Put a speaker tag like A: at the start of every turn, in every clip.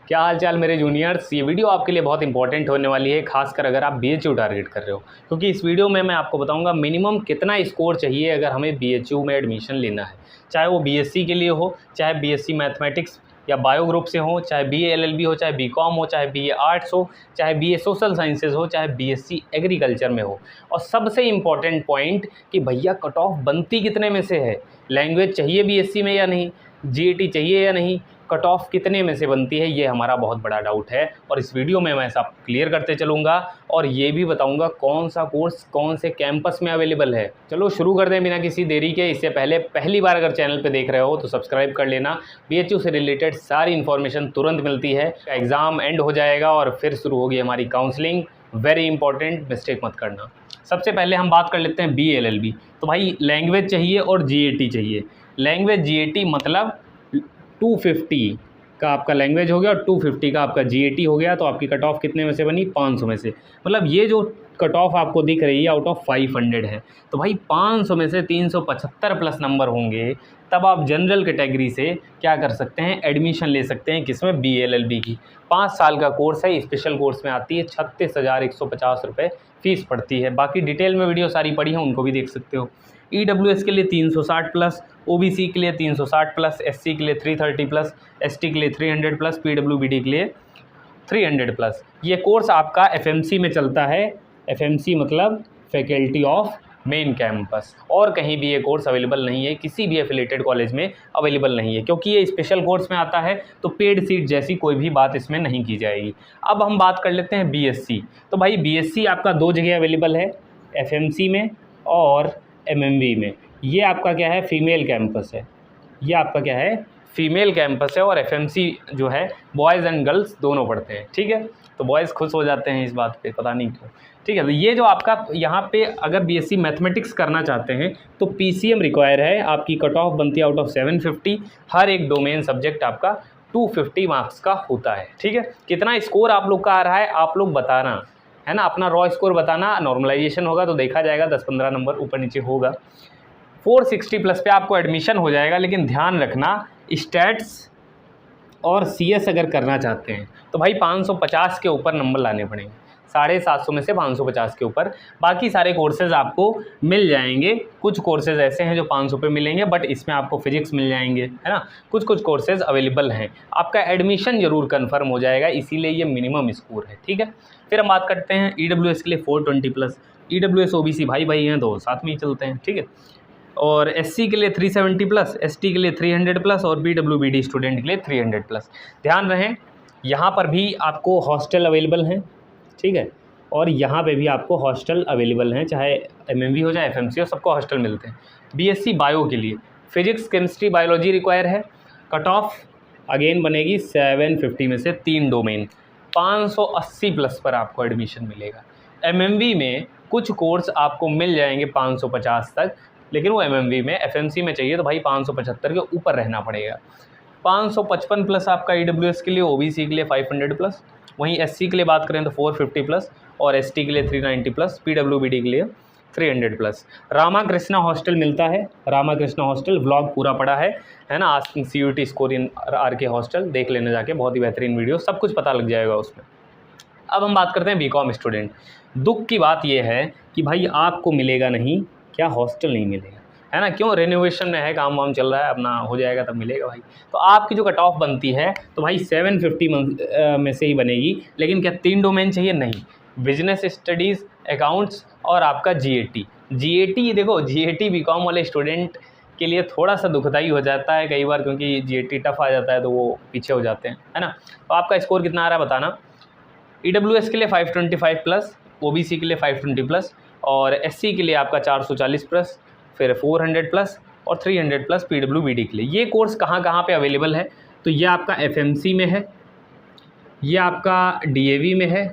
A: क्या हाल चाल मेरे जूनियर्स। ये वीडियो आपके लिए बहुत इंपॉर्टेंट होने वाली है, खासकर अगर आप बीएचयू टारगेट कर रहे हो, क्योंकि इस वीडियो में मैं आपको बताऊंगा मिनिमम कितना स्कोर चाहिए अगर हमें बीएचयू में एडमिशन लेना है। चाहे वो बीएससी के लिए हो, चाहे बीएससी मैथमेटिक्स या बायो ग्रुप से हो, चाहे बीए एलएलबी हो, चाहे बीकॉम हो, चाहे बीए आर्ट्स हो, चाहे बीए सोशल साइंसेज हो, चाहे बीएससी एग्रीकल्चर में हो। और सबसे इम्पॉर्टेंट पॉइंट कि भैया कट ऑफ बनती कितने में से है, लैंग्वेज चाहिए बीएससी में या नहीं, जीएटी चाहिए या नहीं, कट ऑफ कितने में से बनती है, ये हमारा बहुत बड़ा डाउट है। और इस वीडियो में मैं सब क्लियर करते चलूँगा और ये भी बताऊँगा कौन सा कोर्स कौन से कैंपस में अवेलेबल है। चलो शुरू कर दें बिना किसी देरी के। इससे पहले पहली बार अगर चैनल पे देख रहे हो तो सब्सक्राइब कर लेना। बीएचयू से रिलेटेड सारी इन्फॉर्मेशन तुरंत मिलती है। एग्ज़ाम एंड हो जाएगा और फिर शुरू होगी हमारी काउंसलिंग। वेरी इंपॉर्टेंट, मिस्टेक मत करना। सबसे पहले हम बात कर लेते हैं बी एलएलबी। तो भाई लैंग्वेज चाहिए और जीएटी चाहिए। लैंग्वेज जीएटी मतलब 250 का आपका लैंग्वेज हो गया और 250 का आपका जीएटी हो गया। तो आपकी कट ऑफ कितने में से बनी, 500 में से। मतलब ये जो कट ऑफ आपको दिख रही है आउट ऑफ 500 है। तो भाई 500 में से 375 प्लस नंबर होंगे, तब आप जनरल कैटेगरी से क्या कर सकते हैं, एडमिशन ले सकते हैं। किसमें, बीएलएलबी की। 5 साल का कोर्स है, स्पेशल कोर्स में आती है। 36,150 रुपये फ़ीस पड़ती है। बाकी डिटेल में वीडियो सारी पड़ी है, उनको भी देख सकते हो। ईडब्ल्यूएस के लिए 360 प्लस, ओबीसी के लिए 360 प्लस, एससी के लिए 330 प्लस, एसटी के लिए 300 प्लस, पीडब्ल्यूबीडी के लिए 300 प्लस। ये कोर्स आपका एफएमसी में चलता है। एफएमसी मतलब फैकल्टी ऑफ मेन कैंपस। और कहीं भी ये कोर्स अवेलेबल नहीं है, किसी भी एफिलेटेड कॉलेज में अवेलेबल नहीं है, क्योंकि ये स्पेशल कोर्स में आता है। तो पेड सीट जैसी कोई भी बात इसमें नहीं की जाएगी। अब हम बात कर लेते हैं बीएससी। तो भाई बीएससी आपका 2 जगह अवेलेबल है, एफएमसी में और एमएमवी में। ये आपका क्या है, फीमेल कैंपस है। ये आपका क्या है, फीमेल कैंपस है। और एफएमसी जो है बॉयज़ एंड गर्ल्स दोनों पढ़ते हैं, ठीक है। तो बॉयज़ खुश हो जाते हैं इस बात पे, पता नहीं क्यों, ठीक है। तो ये जो आपका यहाँ पे अगर बीएससी मैथमेटिक्स करना चाहते हैं तो पीसीएम रिक्वायर है। आपकी कट ऑफ बनती है आउट ऑफ 750। हर एक डोमेन सब्जेक्ट आपका 250 मार्क्स का होता है, ठीक है। कितना स्कोर आप लोग का आ रहा है आप लोग बताना, है ना। अपना रॉ स्कोर बताना। नॉर्मलाइजेशन होगा तो देखा जाएगा, 10-15 नंबर ऊपर नीचे होगा। 460 प्लस पे आपको एडमिशन हो जाएगा। लेकिन ध्यान रखना, स्टैट्स और सीएस अगर करना चाहते हैं तो भाई 550 के ऊपर नंबर लाने पड़ेंगे। 750 में से 550 के ऊपर। बाकी सारे कोर्सेज़ आपको मिल जाएंगे। कुछ कोर्सेज़ ऐसे हैं जो 500 पे मिलेंगे, बट इसमें आपको फिजिक्स मिल जाएंगे, है ना। कुछ कोर्सेज़ अवेलेबल हैं। आपका एडमिशन ज़रूर कंफर्म हो जाएगा, इसीलिए ये मिनिमम स्कोर है, ठीक है। फिर हम बात करते हैं ईडब्ल्यूएस के लिए 420 प्लस। ईडब्ल्यूएस ओबीसी भाई भाई हैं, तो साथ में ही चलते हैं, ठीक है। और एससी के लिए 370 प्लस, एसटी के लिए 300 प्लस और पीडब्ल्यूबीडी स्टूडेंट के लिए 300 प्लस। ध्यान रहे, यहाँ पर भी आपको हॉस्टल अवेलेबल हैं, ठीक है। और यहाँ पे भी आपको हॉस्टल अवेलेबल हैं, चाहे एमएमवी हो चाहे एफएमसी हो, सबको हॉस्टल मिलते हैं। बीएससी बायो के लिए फिजिक्स केमिस्ट्री बायोलॉजी रिक्वायर है। कट ऑफ अगेन बनेगी 750 में से 3 डोमेन। 580 प्लस पर आपको एडमिशन मिलेगा। एमएमवी में कुछ कोर्स आपको मिल जाएंगे 550 तक, लेकिन वो एमएमवी में। एफएमसी में चाहिए तो भाई 575 के ऊपर रहना पड़ेगा। 555 प्लस आपका ईडब्ल्यूएस के लिए, ओबीसी के लिए 500 प्लस। वहीं एससी के लिए बात करें तो 450 प्लस और एसटी के लिए 390 प्लस, पीडब्ल्यूबीडी के लिए 300 प्लस। रामाकृष्णा हॉस्टल मिलता है। रामाकृष्णा हॉस्टल व्लॉग पूरा पड़ा है ना। Asking CUT score in RK hostel देख लेने जाके, बहुत ही बेहतरीन वीडियो, सब कुछ पता लग जाएगा उसमें। अब हम बात करते हैं बीकॉम स्टूडेंट। दुख की बात यह है कि भाई आपको मिलेगा नहीं, क्या हॉस्टल नहीं मिलेगा, है ना। क्यों, रेनोवेशन में है, काम वाम चल रहा है, अपना हो जाएगा तब मिलेगा भाई। तो आपकी जो कट ऑफ बनती है तो भाई 750 में से ही बनेगी। लेकिन क्या 3 डोमेन चाहिए, नहीं। बिजनेस स्टडीज़, अकाउंट्स और आपका जीएटी। जीएटी देखो, जीएटी बीकॉम वाले स्टूडेंट के लिए थोड़ा सा दुखदाई हो जाता है कई बार, क्योंकि जीएटी टफ आ जाता है तो वो पीछे हो जाते हैं, है ना। तो आपका स्कोर कितना आ रहा है बताना। ईडब्ल्यूएस के लिए 525 प्लस, ओबीसी के लिए 520 प्लस और एससी के लिए आपका 440 प्लस, फिर 400 प्लस और 300 प्लस पीडब्ल्यूबीडी के लिए। ये कोर्स कहाँ कहाँ पे अवेलेबल है, तो ये आपका एफएमसी में है, ये आपका डीएवी में है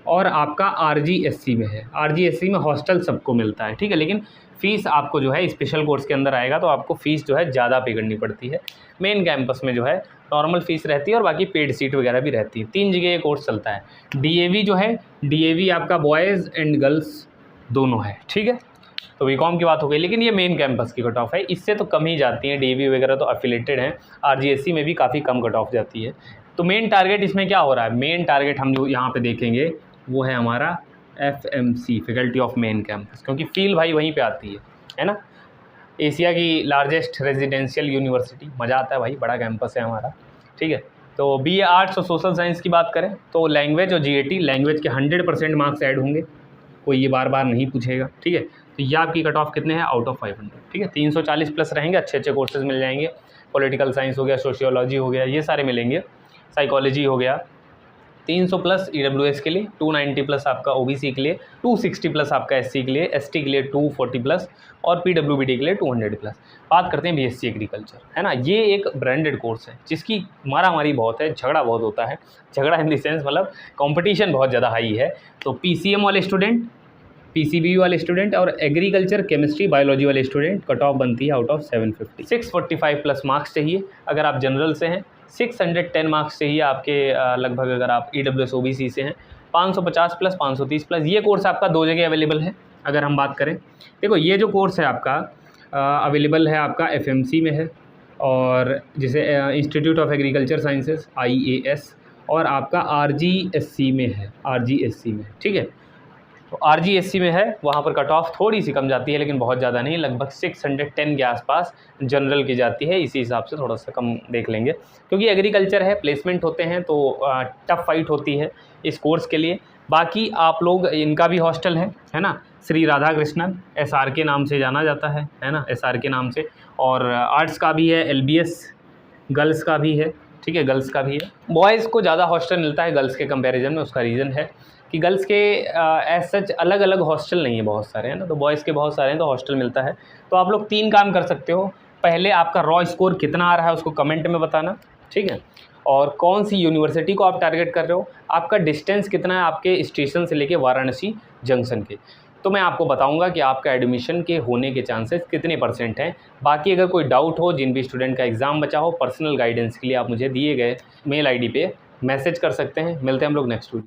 A: और आपका आरजीएससी में है। आरजीएससी में हॉस्टल सबको मिलता है, ठीक है। लेकिन फ़ीस आपको जो है स्पेशल कोर्स के अंदर आएगा तो आपको फ़ीस जो है ज़्यादा पे करनी पड़ती है। मेन कैंपस में जो है नॉर्मल फ़ीस रहती है और बाकी पेड सीट वगैरह भी रहती है। 3 जगह ये कोर्स चलता है। डीएवी जो है, डीएवी आपका बॉयज़ एंड गर्ल्स दोनों है, ठीक है। तो बीकॉम की बात हो गई, लेकिन ये मेन कैंपस की कट ऑफ है, इससे तो कम ही जाती हैं। डीएवी वगैरह तो एफिलेटेड हैं। आरजीएससी में भी काफ़ी कम कट ऑफ जाती है। तो मेन टारगेट इसमें क्या हो रहा है, मेन टारगेट हम जो यहाँ पे देखेंगे वो है हमारा FMC, faculty of main campus, क्योंकि फील भाई वहीं पे आती है ना। एशिया की लार्जेस्ट रेजिडेंशियल यूनिवर्सिटी, मज़ा आता है भाई, बड़ा कैंपस है हमारा, ठीक है। तो BA आर्ट्स और सोशल साइंस की बात करें तो लैंग्वेज और GAT, लैंग्वेज के 100% मार्क्स ऐड होंगे, कोई ये बार बार नहीं पूछेगा, ठीक है। तो ये आपकी कट ऑफ कितने हैं, आउट ऑफ 500, ठीक है। 340 प्लस रहेंगे, अच्छे अच्छे कोर्सेज मिल जाएंगे, पॉलिटिकल साइंस हो गया, सोशियोलॉजी हो गया, ये सारे मिलेंगे, साइकोलॉजी हो गया। 300 प्लस EWS के लिए, 290 प्लस आपका OBC के लिए, 260 प्लस आपका SC के लिए, ST के लिए 240 प्लस और PWBD के लिए 200 प्लस। बात करते हैं BSc एग्रीकल्चर, है ना। ये एक ब्रांडेड कोर्स है जिसकी मारामारी बहुत है, झगड़ा बहुत होता है, झगड़ा इन द सेंस मतलब कंपटीशन बहुत ज़्यादा हाई है। तो PCM वाले स्टूडेंट, PCB वाले स्टूडेंट और एग्रीकल्चर, केमिस्ट्री, बायोलॉजी वाले स्टूडेंट, कट ऑफ बनती है आउट ऑफ 750। 645 प्लस मार्क्स चाहिए अगर आप जनरल से हैं, 610 मार्क्स चाहिए आपके लगभग अगर आप EWS OBC से हैं, 550 प्लस 530 प्लस। ये कोर्स आपका 2 जगह अवेलेबल है अगर हम बात करें। देखो ये जो कोर्स है आपका अवेलेबल है आपका FMC में है, और जैसे institute of agriculture sciences IAS, और आपका RGSC में है, RGSC में, ठीक है। तो RGSC में है, वहाँ पर कट ऑफ थोड़ी सी कम जाती है लेकिन बहुत ज़्यादा नहीं, लगभग 610 के आसपास जनरल की जाती है, इसी हिसाब से थोड़ा सा कम देख लेंगे, क्योंकि एग्रीकल्चर है, प्लेसमेंट होते हैं तो टफ फाइट होती है इस कोर्स के लिए। बाकी आप लोग, इनका भी हॉस्टल है ना, श्री राधा कृष्णन SRK नाम से जाना जाता है ना, SRK नाम से। और आर्ट्स का भी है, LBS गर्ल्स का भी है, ठीक है, गर्ल्स का भी है। बॉयज़ को ज़्यादा हॉस्टल मिलता है गर्ल्स के कंपैरिजन में, उसका रीज़न है कि गर्ल्स के एज सच अलग अलग हॉस्टल नहीं है, बहुत सारे हैं ना, तो बॉयज़ के बहुत सारे हैं तो हॉस्टल मिलता है। तो आप लोग 3 काम कर सकते हो, पहले आपका रॉ स्कोर कितना आ रहा है उसको कमेंट में बताना, ठीक है, और कौन सी यूनिवर्सिटी को आप टारगेट कर रहे हो, आपका डिस्टेंस कितना है आपके स्टेशन से लेके वाराणसी जंक्शन के, तो मैं आपको बताऊंगा कि आपका एडमिशन के होने के चांसेस कितने % हैं। बाकी अगर कोई डाउट हो, जिन भी स्टूडेंट का एग्ज़ाम बचा हो, पर्सनल गाइडेंस के लिए आप मुझे दिए गए मेल ID पे मैसेज कर सकते हैं। मिलते हैं हम लोग नेक्स्ट वीडियो।